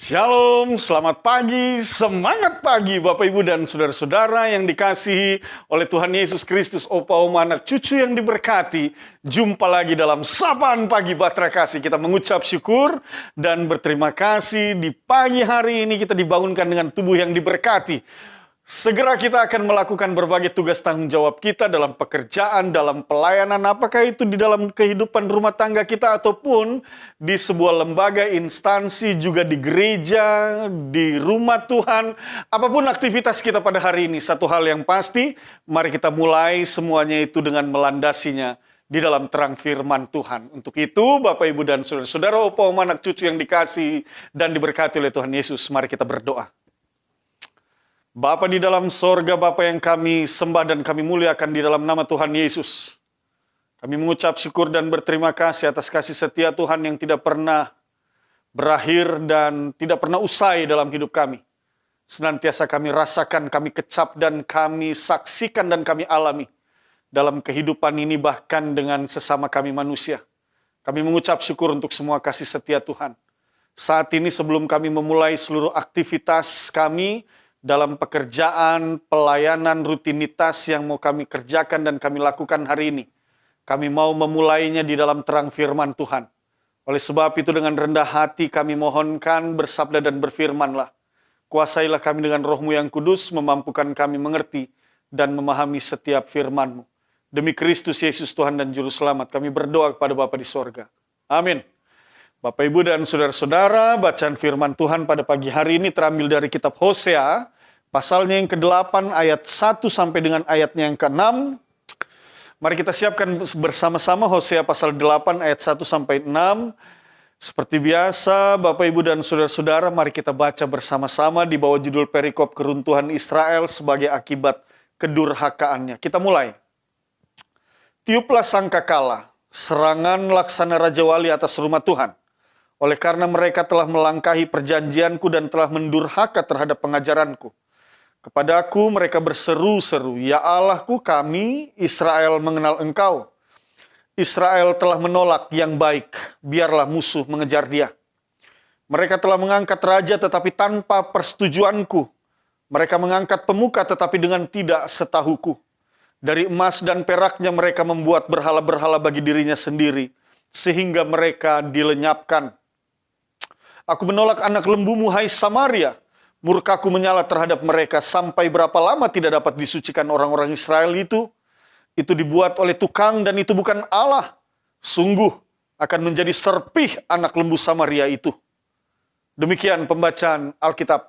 Shalom, selamat pagi, semangat pagi Bapak Ibu dan Saudara-saudara yang dikasihi oleh Tuhan Yesus Kristus, Opa, Oma, anak cucu yang diberkati. Jumpa lagi dalam Sapaan Pagi Bahtera Kasih. Kita mengucap syukur dan berterima kasih di pagi hari ini kita dibangunkan dengan tubuh yang diberkati. Segera kita akan melakukan berbagai tugas tanggung jawab kita dalam pekerjaan, dalam pelayanan, apakah itu di dalam kehidupan rumah tangga kita ataupun di sebuah lembaga, instansi, juga di gereja, di rumah Tuhan. Apapun aktivitas kita pada hari ini, satu hal yang pasti, mari kita mulai semuanya itu dengan melandasinya di dalam terang firman Tuhan. Untuk itu, Bapak, Ibu, dan Saudara-saudara, Opa, Oma, anak cucu yang dikasihi dan diberkati oleh Tuhan Yesus, mari kita berdoa. Bapa di dalam sorga, Bapa yang kami sembah dan kami muliakan di dalam nama Tuhan Yesus. Kami mengucap syukur dan berterima kasih atas kasih setia Tuhan yang tidak pernah berakhir dan tidak pernah usai dalam hidup kami. Senantiasa kami rasakan, kami kecap dan kami saksikan dan kami alami dalam kehidupan ini bahkan dengan sesama kami manusia. Kami mengucap syukur untuk semua kasih setia Tuhan. Saat ini sebelum kami memulai seluruh aktivitas kami, dalam pekerjaan, pelayanan, rutinitas yang mau kami kerjakan dan kami lakukan hari ini. Kami mau memulainya di dalam terang firman Tuhan. Oleh sebab itu dengan rendah hati kami mohonkan bersabda dan berfirmanlah. Kuasailah kami dengan Roh-Mu yang kudus, memampukan kami mengerti dan memahami setiap firman-Mu. Demi Kristus Yesus Tuhan dan Juru Selamat, kami berdoa kepada Bapa di sorga. Amin. Bapak, Ibu, dan Saudara-saudara, bacaan firman Tuhan pada pagi hari ini terambil dari kitab Hosea, pasalnya yang ke-8 ayat 1 sampai dengan ayatnya yang ke-6. Mari kita siapkan bersama-sama Hosea pasal 8 ayat 1 sampai 6. Seperti biasa, Bapak, Ibu, dan Saudara-saudara, mari kita baca bersama-sama di bawah judul perikop keruntuhan Israel sebagai akibat kedurhakaannya. Kita mulai. Tiuplah sangkakala, serangan laksana Raja Wali atas rumah Tuhan. Oleh karena mereka telah melangkahi perjanjianku dan telah mendurhaka terhadap pengajaranku. Kepadaku mereka berseru-seru, ya Allahku kami, Israel mengenal Engkau. Israel telah menolak yang baik, biarlah musuh mengejar dia. Mereka telah mengangkat raja tetapi tanpa persetujuanku. Mereka mengangkat pemuka tetapi dengan tidak setahuku. Dari emas dan peraknya mereka membuat berhala-berhala bagi dirinya sendiri, sehingga mereka dilenyapkan. Aku menolak anak lembumu, hai Samaria. Murkaku menyala terhadap mereka. Sampai berapa lama tidak dapat disucikan orang-orang Israel itu? Itu dibuat oleh tukang dan itu bukan Allah. Sungguh akan menjadi serpih anak lembu Samaria itu. Demikian pembacaan Alkitab.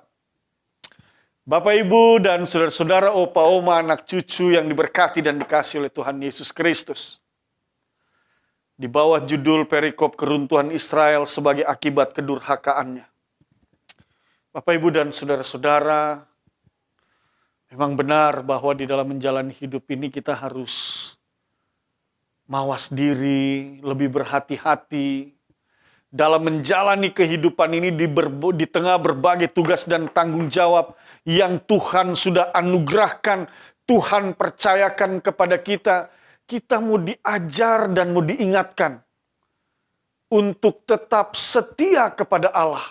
Bapak, Ibu, dan Saudara-saudara, Opa, Oma, anak cucu yang diberkati dan dikasihi oleh Tuhan Yesus Kristus. Di bawah judul perikop keruntuhan Israel sebagai akibat kedurhakaannya. Bapak, Ibu, dan Saudara-saudara, memang benar bahwa di dalam menjalani hidup ini kita harus mawas diri, lebih berhati-hati. Dalam menjalani kehidupan ini di tengah berbagai tugas dan tanggung jawab yang Tuhan sudah anugerahkan, Tuhan percayakan kepada kita. Kita mau diajar dan mau diingatkan untuk tetap setia kepada Allah.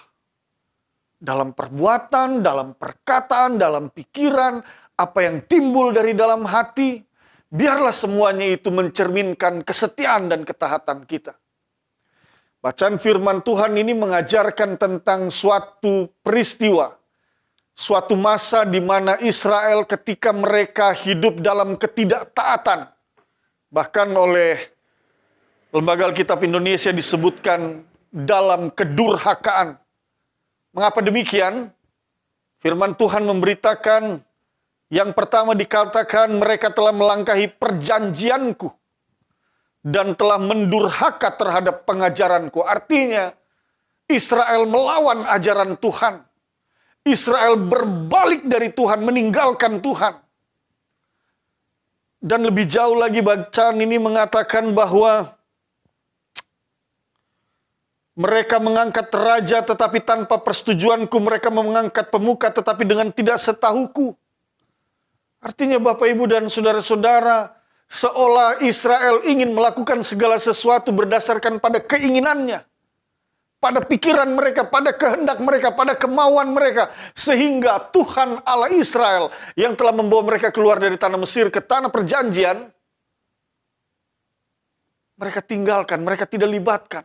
Dalam perbuatan, dalam perkataan, dalam pikiran, apa yang timbul dari dalam hati, biarlah semuanya itu mencerminkan kesetiaan dan ketaatan kita. Bacaan firman Tuhan ini mengajarkan tentang suatu peristiwa, suatu masa di mana Israel ketika mereka hidup dalam ketidaktaatan, bahkan oleh Lembaga Alkitab Indonesia disebutkan dalam kedurhakaan. Mengapa demikian? Firman Tuhan memberitakan yang pertama dikatakan mereka telah melangkahi perjanjianku dan telah mendurhaka terhadap pengajaranku. Artinya Israel melawan ajaran Tuhan. Israel berbalik dari Tuhan, meninggalkan Tuhan. Dan lebih jauh lagi bacaan ini mengatakan bahwa mereka mengangkat raja tetapi tanpa persetujuanku. Mereka mengangkat pemuka tetapi dengan tidak setahuku. Artinya Bapak, Ibu, dan Saudara-saudara, seolah Israel ingin melakukan segala sesuatu berdasarkan pada keinginannya. pada pikiran mereka, pada kehendak mereka, pada kemauan mereka. Sehingga Tuhan Allah Israel yang telah membawa mereka keluar dari tanah Mesir ke tanah perjanjian, mereka tinggalkan, mereka tidak libatkan.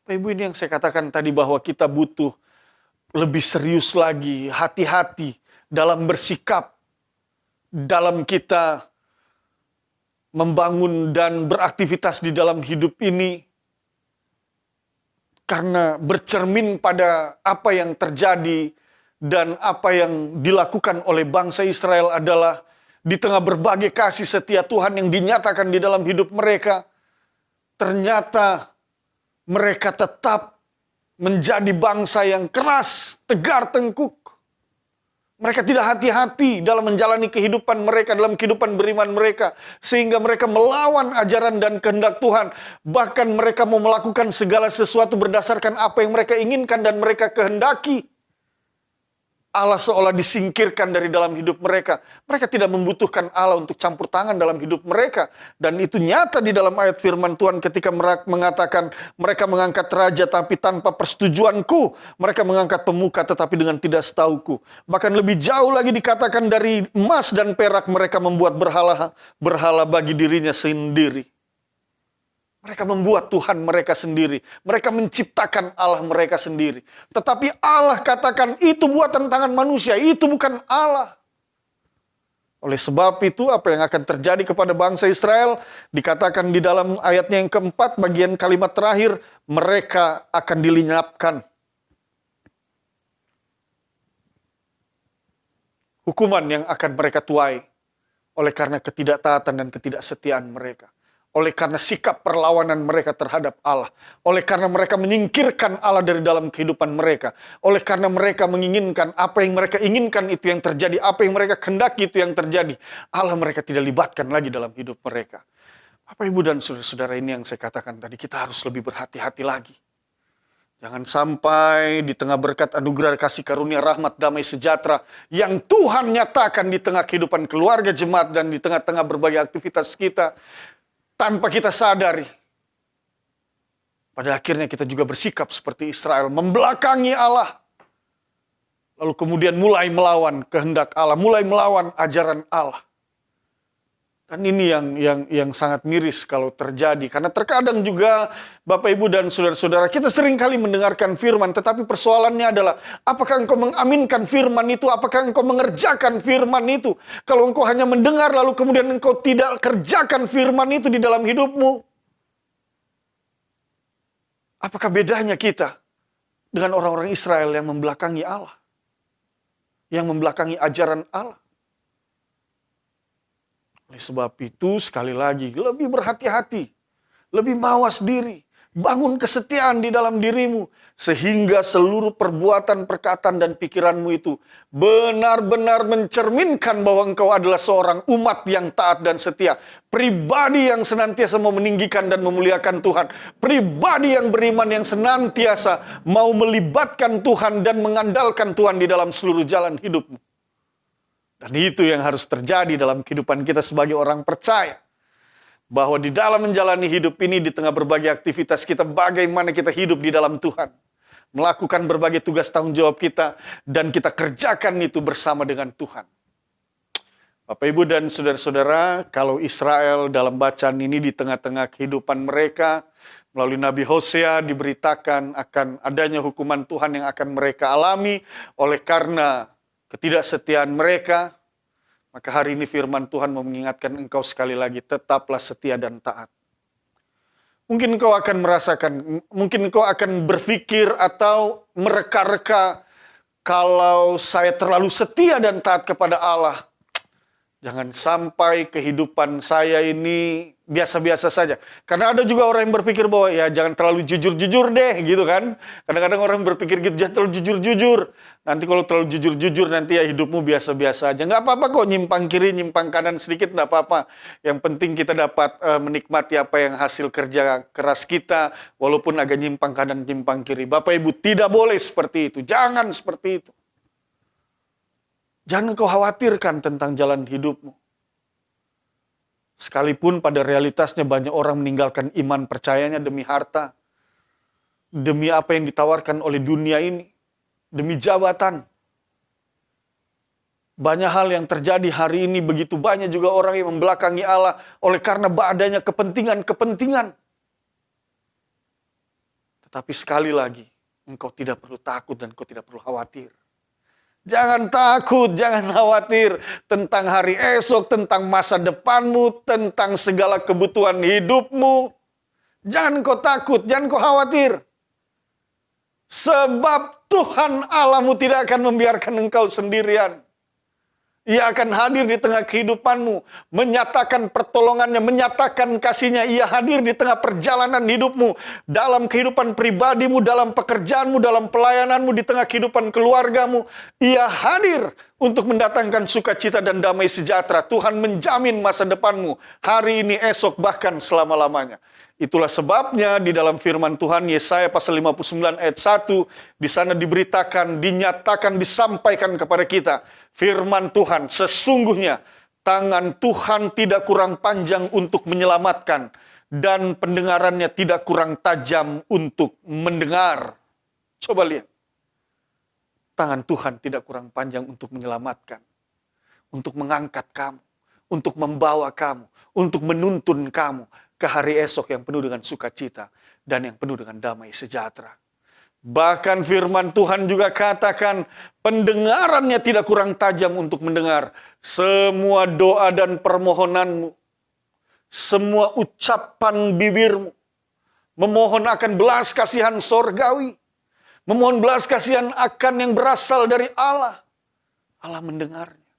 Bapak Ibu, ini yang saya katakan tadi bahwa kita butuh lebih serius lagi, hati-hati dalam bersikap, dalam kita membangun dan beraktivitas di dalam hidup ini. Karena bercermin pada apa yang terjadi dan apa yang dilakukan oleh bangsa Israel adalah di tengah berbagai kasih setia Tuhan yang dinyatakan di dalam hidup mereka, ternyata mereka tetap menjadi bangsa yang keras, tegar tengkuk. Mereka tidak hati-hati dalam menjalani kehidupan mereka, dalam kehidupan beriman mereka. Sehingga mereka melawan ajaran dan kehendak Tuhan. Bahkan mereka mau melakukan segala sesuatu berdasarkan apa yang mereka inginkan dan mereka kehendaki. Allah seolah disingkirkan dari dalam hidup mereka. Mereka tidak membutuhkan Allah untuk campur tangan dalam hidup mereka. Dan itu nyata di dalam ayat firman Tuhan ketika mengatakan mereka mengangkat raja tapi tanpa persetujuanku. Mereka mengangkat pemuka tetapi dengan tidak setauku. Bahkan lebih jauh lagi dikatakan dari emas dan perak mereka membuat berhala bagi dirinya sendiri. Mereka membuat Tuhan mereka sendiri. Mereka menciptakan Allah mereka sendiri. Tetapi Allah katakan itu buatan tangan manusia. Itu bukan Allah. Oleh sebab itu apa yang akan terjadi kepada bangsa Israel dikatakan di dalam ayatnya yang keempat, bagian kalimat terakhir, mereka akan dilenyapkan. Hukuman yang akan mereka tuai oleh karena ketidaktaatan dan ketidaksetiaan mereka. Oleh karena sikap perlawanan mereka terhadap Allah. Oleh karena mereka menyingkirkan Allah dari dalam kehidupan mereka. Oleh karena mereka menginginkan apa yang mereka inginkan itu yang terjadi. Apa yang mereka kehendaki itu yang terjadi. Allah mereka tidak libatkan lagi dalam hidup mereka. Bapak, Ibu, dan saudara-saudara, ini yang saya katakan tadi. Kita harus lebih berhati-hati lagi. Jangan sampai di tengah berkat anugerah kasih karunia rahmat damai sejahtera yang Tuhan nyatakan di tengah kehidupan keluarga jemaat dan di tengah-tengah berbagai aktivitas kita, tanpa kita sadari, pada akhirnya kita juga bersikap seperti Israel, membelakangi Allah. Lalu kemudian mulai melawan kehendak Allah, mulai melawan ajaran Allah. Dan ini yang sangat miris kalau terjadi. Karena terkadang juga Bapak, Ibu, dan saudara-saudara, kita sering kali mendengarkan firman, tetapi persoalannya adalah, apakah engkau mengaminkan firman itu? Apakah engkau mengerjakan firman itu? Kalau engkau hanya mendengar, lalu kemudian engkau tidak kerjakan firman itu di dalam hidupmu, apakah bedanya kita dengan orang-orang Israel yang membelakangi Allah? Yang membelakangi ajaran Allah? Oleh sebab itu, sekali lagi, lebih berhati-hati, lebih mawas diri, bangun kesetiaan di dalam dirimu, sehingga seluruh perbuatan, perkataan, dan pikiranmu itu benar-benar mencerminkan bahwa engkau adalah seorang umat yang taat dan setia, pribadi yang senantiasa mau meninggikan dan memuliakan Tuhan, pribadi yang beriman yang senantiasa mau melibatkan Tuhan dan mengandalkan Tuhan di dalam seluruh jalan hidupmu. Dan itu yang harus terjadi dalam kehidupan kita sebagai orang percaya. Bahwa di dalam menjalani hidup ini, di tengah berbagai aktivitas kita, bagaimana kita hidup di dalam Tuhan. Melakukan berbagai tugas tanggung jawab kita, dan kita kerjakan itu bersama dengan Tuhan. Bapak, Ibu, dan saudara-saudara, kalau Israel dalam bacaan ini di tengah-tengah kehidupan mereka, melalui Nabi Hosea diberitakan akan adanya hukuman Tuhan yang akan mereka alami oleh karena ketidaksetiaan mereka, maka hari ini firman Tuhan mau mengingatkan engkau sekali lagi, tetaplah setia dan taat. Mungkin engkau akan merasakan, mungkin engkau akan berpikir atau mereka-reka, kalau saya terlalu setia dan taat kepada Allah, jangan sampai kehidupan saya ini biasa-biasa saja. Karena ada juga orang yang berpikir bahwa ya jangan terlalu jujur-jujur deh, gitu kan. Kadang-kadang orang berpikir gitu, jangan terlalu jujur-jujur. Nanti kalau terlalu jujur-jujur nanti ya hidupmu biasa-biasa aja. Nggak apa-apa kok nyimpang kiri, nyimpang kanan sedikit, nggak apa-apa. Yang penting kita dapat menikmati apa yang hasil kerja keras kita, walaupun agak nyimpang kanan, nyimpang kiri. Bapak, Ibu, tidak boleh seperti itu. Jangan seperti itu. Jangan kau khawatirkan tentang jalan hidupmu. Sekalipun pada realitasnya banyak orang meninggalkan iman percayanya demi harta, demi apa yang ditawarkan oleh dunia ini, demi jabatan. Banyak hal yang terjadi hari ini, begitu banyak juga orang yang membelakangi Allah oleh karena adanya kepentingan-kepentingan. Tetapi sekali lagi, engkau tidak perlu takut dan engkau tidak perlu khawatir. Jangan takut, jangan khawatir tentang hari esok, tentang masa depanmu, tentang segala kebutuhan hidupmu. Jangan kau takut, jangan kau khawatir. Sebab Tuhan Allahmu tidak akan membiarkan engkau sendirian. Ia akan hadir di tengah kehidupanmu, menyatakan pertolongannya, menyatakan kasihnya. Ia hadir di tengah perjalanan hidupmu, dalam kehidupan pribadimu, dalam pekerjaanmu, dalam pelayananmu, di tengah kehidupan keluargamu. Ia hadir untuk mendatangkan sukacita dan damai sejahtera. Tuhan menjamin masa depanmu, hari ini, esok, bahkan selama-lamanya. Itulah sebabnya di dalam firman Tuhan Yesaya pasal 59 ayat 1, di sana diberitakan, dinyatakan, disampaikan kepada kita. Firman Tuhan, sesungguhnya tangan Tuhan tidak kurang panjang untuk menyelamatkan, dan pendengarannya tidak kurang tajam untuk mendengar. Coba lihat. Tangan Tuhan tidak kurang panjang untuk menyelamatkan, untuk mengangkat kamu, untuk membawa kamu, untuk menuntun kamu ke hari esok yang penuh dengan sukacita dan yang penuh dengan damai sejahtera. Bahkan firman Tuhan juga katakan, pendengarannya tidak kurang tajam untuk mendengar semua doa dan permohonanmu, semua ucapan bibirmu, memohon akan belas kasihan sorgawi, memohon belas kasihan akan yang berasal dari Allah. Allah mendengarnya.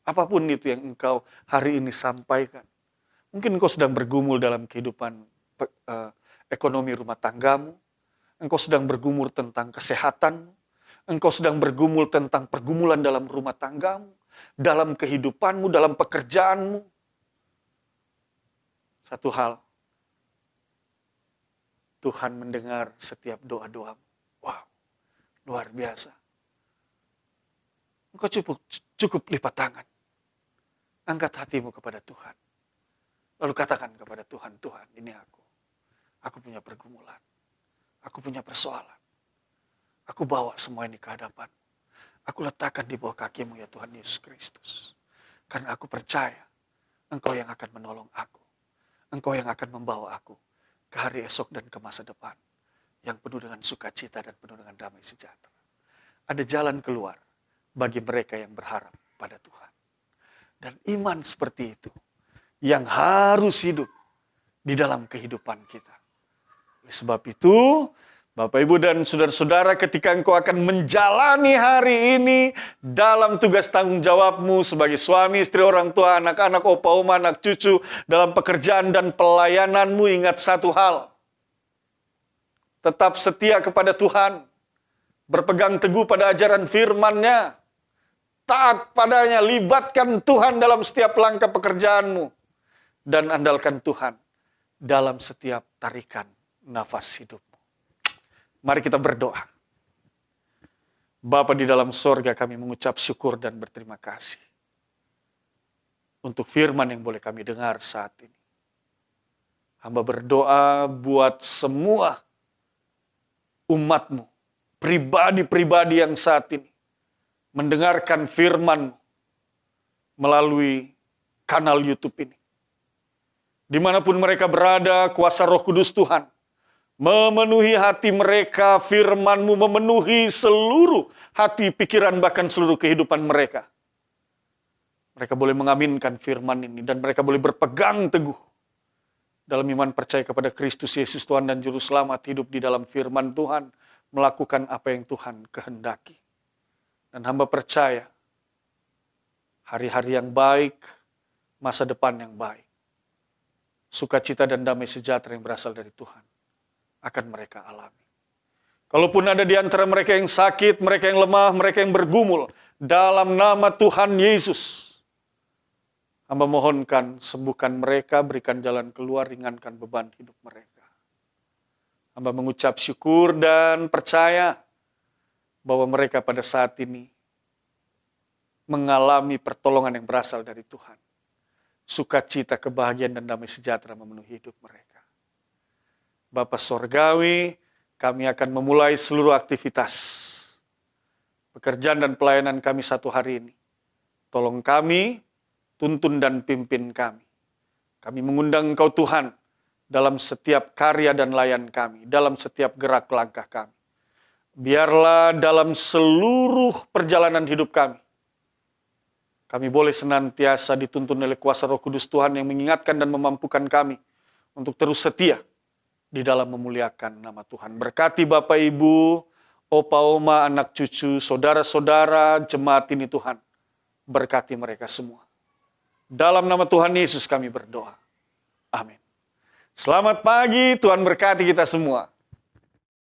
Apapun itu yang engkau hari ini sampaikan. Mungkin engkau sedang bergumul dalam kehidupan ekonomi rumah tanggamu. Engkau sedang bergumul tentang kesehatan, engkau sedang bergumul tentang pergumulan dalam rumah tanggamu, dalam kehidupanmu, dalam pekerjaanmu. Satu hal, Tuhan mendengar setiap doa-doamu. Wow, luar biasa. Engkau cukup lipat tangan. Angkat hatimu kepada Tuhan. Lalu katakan kepada Tuhan, Tuhan, ini aku. Aku punya pergumulan. Aku punya persoalan. Aku bawa semua ini ke hadapan. Aku letakkan di bawah kaki-Mu ya Tuhan Yesus Kristus. Karena aku percaya Engkau yang akan menolong aku. Engkau yang akan membawa aku ke hari esok dan ke masa depan. Yang penuh dengan sukacita dan penuh dengan damai sejahtera. Ada jalan keluar bagi mereka yang berharap pada Tuhan. Dan iman seperti itu yang harus hidup di dalam kehidupan kita. Oleh sebab itu, Bapak, Ibu, dan saudara-saudara, ketika engkau akan menjalani hari ini dalam tugas tanggung jawabmu sebagai suami, istri, orang tua, anak-anak, opa, oma, anak cucu, dalam pekerjaan dan pelayananmu, ingat satu hal. Tetap setia kepada Tuhan, berpegang teguh pada ajaran firman-Nya, taat padanya, libatkan Tuhan dalam setiap langkah pekerjaanmu, dan andalkan Tuhan dalam setiap tarikan nafas hidupmu. Mari kita berdoa. Bapa di dalam sorga, kami mengucap syukur dan berterima kasih untuk firman yang boleh kami dengar saat ini. Hamba berdoa buat semua umat-Mu, pribadi-pribadi yang saat ini mendengarkan firman melalui kanal YouTube ini. Dimanapun mereka berada, kuasa Roh Kudus Tuhan memenuhi hati mereka, firman-Mu memenuhi seluruh hati, pikiran, bahkan seluruh kehidupan mereka. Mereka boleh mengaminkan firman ini, dan mereka boleh berpegang teguh dalam iman percaya kepada Kristus Yesus Tuhan dan Juru Selamat, hidup di dalam firman Tuhan, melakukan apa yang Tuhan kehendaki. Dan hamba percaya, hari-hari yang baik, masa depan yang baik, sukacita dan damai sejahtera yang berasal dari Tuhan akan mereka alami. Kalaupun ada di antara mereka yang sakit, mereka yang lemah, mereka yang bergumul, dalam nama Tuhan Yesus, hamba mohonkan sembuhkan mereka, berikan jalan keluar, ringankan beban hidup mereka. Hamba mengucap syukur dan percaya bahwa mereka pada saat ini mengalami pertolongan yang berasal dari Tuhan. sukacita, kebahagiaan, dan damai sejahtera memenuhi hidup mereka. Bapa Sorgawi, kami akan memulai seluruh aktivitas pekerjaan dan pelayanan kami satu hari ini. Tolong kami, tuntun dan pimpin kami. Kami mengundang Engkau Tuhan dalam setiap karya dan layan kami, dalam setiap gerak langkah kami. Biarlah dalam seluruh perjalanan hidup kami boleh senantiasa dituntun oleh kuasa Roh Kudus Tuhan yang mengingatkan dan memampukan kami untuk terus setia di dalam memuliakan nama Tuhan. Berkati Bapak Ibu, opa oma, anak cucu, saudara-saudara, jemaat ini Tuhan. Berkati mereka semua. Dalam nama Tuhan Yesus kami berdoa. Amin. Selamat pagi, Tuhan berkati kita semua.